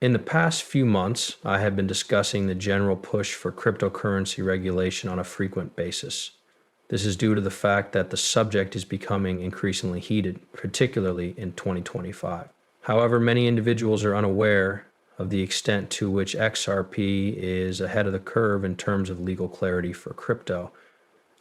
In the past few months, I have been discussing the general push for cryptocurrency regulation on a frequent basis. This is due to the fact that the subject is becoming increasingly heated, particularly in 2025. However, many individuals are unaware of the extent to which XRP is ahead of the curve in terms of legal clarity for crypto.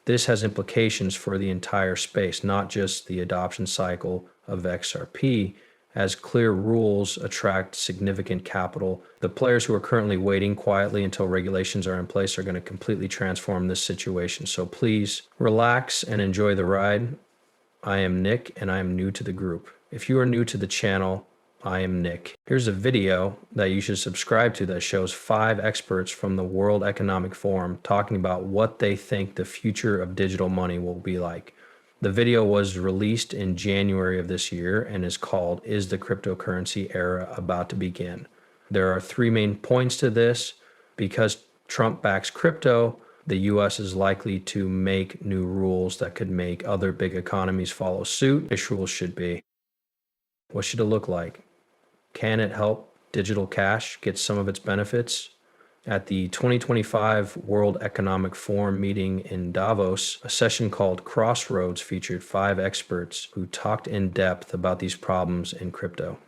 This has implications for the entire space, not just the adoption cycle of XRP. As clear rules attract significant capital, the players who are currently waiting quietly until regulations are in place are going to completely transform this situation. So please relax and enjoy the ride. I am Nick and I am new to the group. If you are new to the channel, I am Nick. Here's a video that you should subscribe to that shows 5 experts from the World Economic Forum talking about what they think the future of digital money will be like. The video was released in January of this year and is called, "Is the Cryptocurrency Era About to Begin?" There are 3 main points to this. Because Trump backs crypto, the US is likely to make new rules that could make other big economies follow suit. Which rules should be? What should it look like? Can it help digital cash get some of its benefits? At the 2025 World Economic Forum meeting in Davos, a session called Crossroads featured 5 experts who talked in depth about these problems in crypto.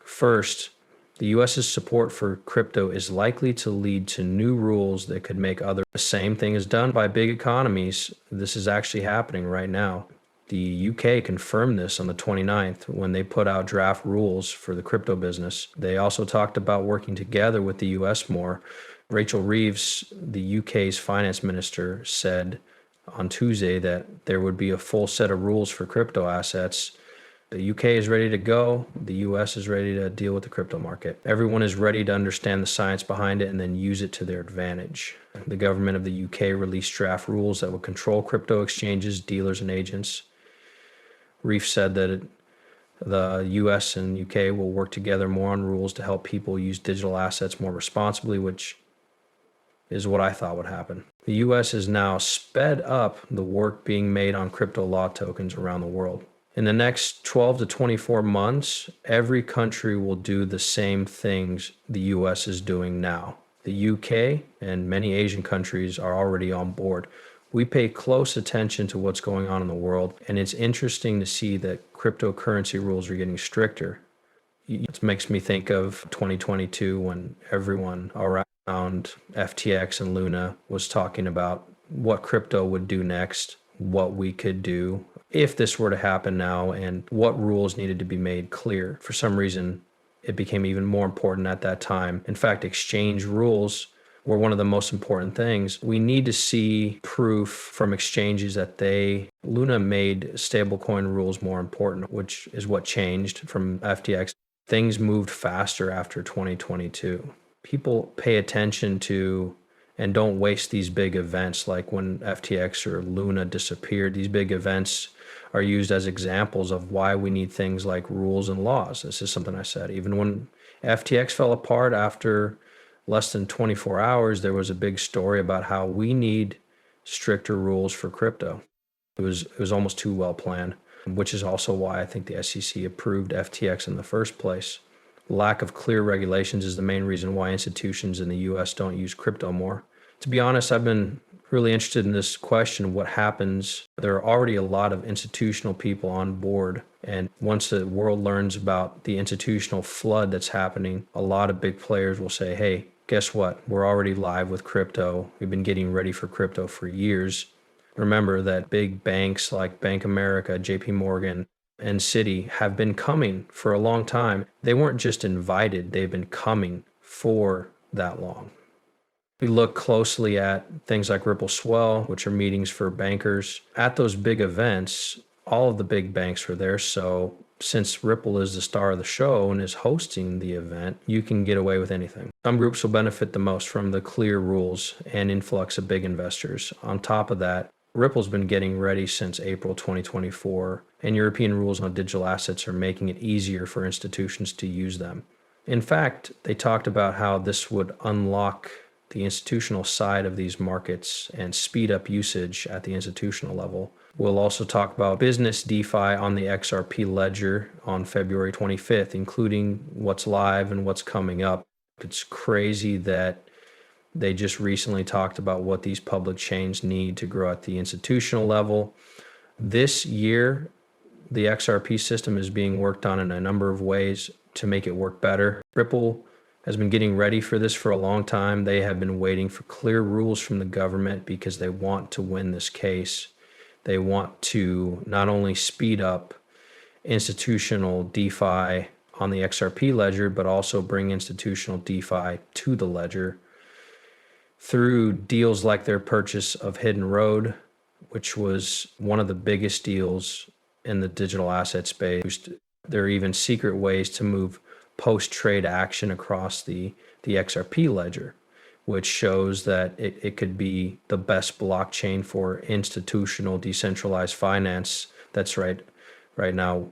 First, the US's support for crypto is likely to lead to new rules that could make the same thing is done by big economies. This is actually happening right now. The UK confirmed this on the 29th when they put out draft rules for the crypto business. They also talked about working together with the US more. Rachel Reeves, the UK's finance minister, said on Tuesday that there would be a full set of rules for crypto assets. The UK is ready to go. The US is ready to deal with the crypto market. Everyone is ready to understand the science behind it and then use it to their advantage. The government of the UK released draft rules that would control crypto exchanges, dealers, and agents. Reef said that the US and UK will work together more on rules to help people use digital assets more responsibly, which is what I thought would happen. The US has now sped up the work being made on crypto law tokens around the world. In the next 12 to 24 months, every country will do the same things the US is doing now. The UK and many Asian countries are already on board. We pay close attention to what's going on in the world, and it's interesting to see that cryptocurrency rules are getting stricter. It makes me think of 2022 when everyone around FTX and Luna was talking about what crypto would do next, what we could do if this were to happen now, and what rules needed to be made clear. For some reason, it became even more important at that time. In fact, exchange rules were one of the most important things. We need to see proof from exchanges that Luna made stablecoin rules more important, which is what changed from FTX. Things moved faster after 2022. People pay attention to and don't waste these big events like when FTX or Luna disappeared. These big events are used as examples of why we need things like rules and laws. This is something I said. Even when FTX fell apart after less than 24 hours, there was a big story about how we need stricter rules for crypto. It was almost too well planned, which is also why I think the SEC approved FTX in the first place. Lack of clear regulations is the main reason why institutions in the US don't use crypto more. To be honest, I've been really interested in this question, what happens? There are already a lot of institutional people on board, and once the world learns about the institutional flood that's happening, a lot of big players will say, hey, guess what? We're already live with crypto. We've been getting ready for crypto for years. Remember that big banks like Bank of America, JP Morgan, and Citi have been coming for a long time. They weren't just invited, they've been coming for that long. We look closely at things like Ripple Swell, which are meetings for bankers. At those big events, all of the big banks were there. So since Ripple is the star of the show and is hosting the event, you can get away with anything. Some groups will benefit the most from the clear rules and influx of big investors. On top of that, Ripple's been getting ready since April 2024, and European rules on digital assets are making it easier for institutions to use them. In fact, they talked about how this would unlock the institutional side of these markets and speed up usage at the institutional level. We'll also talk about business DeFi on the XRP ledger on February 25th, including what's live and what's coming up. It's crazy that they just recently talked about what these public chains need to grow at the institutional level. This year, the XRP system is being worked on in a number of ways to make it work better. Ripple has been getting ready for this for a long time. They have been waiting for clear rules from the government because they want to win this case. They want to not only speed up institutional DeFi on the XRP ledger, but also bring institutional DeFi to the ledger through deals like their purchase of Hidden Road, which was one of the biggest deals in the digital asset space. There are even secret ways to move post-trade action across the XRP ledger, which shows that it could be the best blockchain for institutional decentralized finance. That's right now.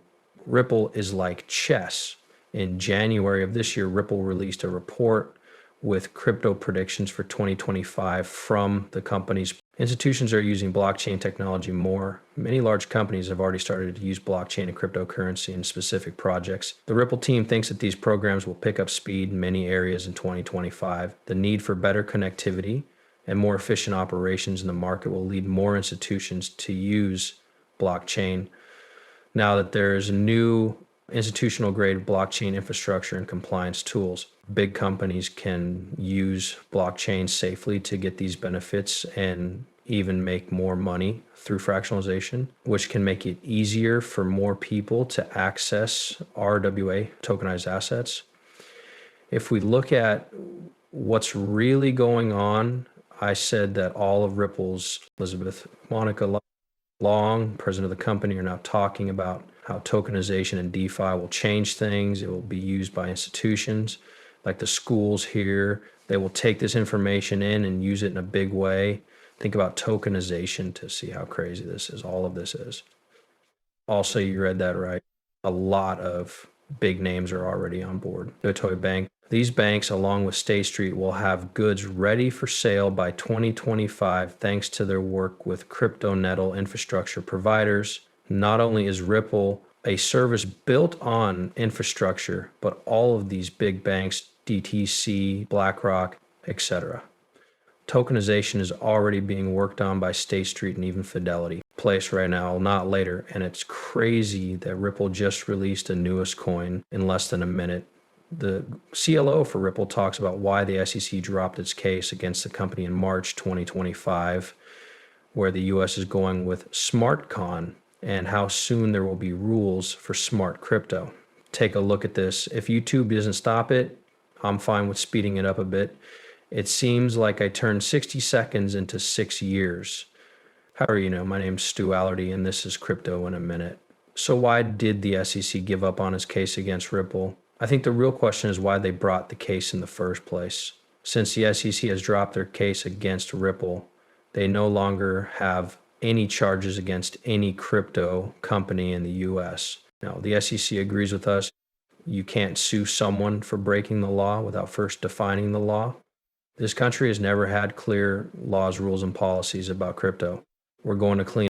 Ripple is like chess. In January of this year, Ripple released a report with crypto predictions for 2025 from the companies. Institutions are using blockchain technology more. Many large companies have already started to use blockchain and cryptocurrency in specific projects. The Ripple team thinks that these programs will pick up speed in many areas in 2025. The need for better connectivity and more efficient operations in the market will lead more institutions to use blockchain now that there's new institutional grade blockchain infrastructure and compliance tools. Big companies can use blockchain safely to get these benefits and even make more money through fractionalization, which can make it easier for more people to access RWA, tokenized assets. If we look at what's really going on, I said that all of Ripple's Elizabeth Monica Long, president of the company, are now talking about how tokenization and DeFi will change things. It will be used by institutions like the schools here. They will take this information in and use it in a big way. Think about tokenization to see how crazy this is. All of this is. Also, you read that right. A lot of big names are already on board. Toy Bank. These banks, along with State Street, will have goods ready for sale by 2025 thanks to their work with crypto nettle infrastructure providers. Not only is Ripple a service built on infrastructure, but all of these big banks, DTC, BlackRock, etc. Tokenization is already being worked on by State Street and even Fidelity. Place right now, not later. And it's crazy that Ripple just released a newest coin in less than a minute. The CLO for Ripple talks about why the SEC dropped its case against the company in March 2025, where the US is going with SmartCon and how soon there will be rules for smart crypto. Take a look at this. If YouTube doesn't stop it, I'm fine with speeding it up a bit. It seems like I turned 60 seconds into 6 years. How are you? My name's Stu Allerdy, and this is Crypto in a Minute. So why did the SEC give up on its case against Ripple? I think the real question is why they brought the case in the first place. Since the SEC has dropped their case against Ripple, they no longer have any charges against any crypto company in the US. Now, the SEC agrees with us. You can't sue someone for breaking the law without first defining the law. This country has never had clear laws, rules, and policies about crypto. We're going to clean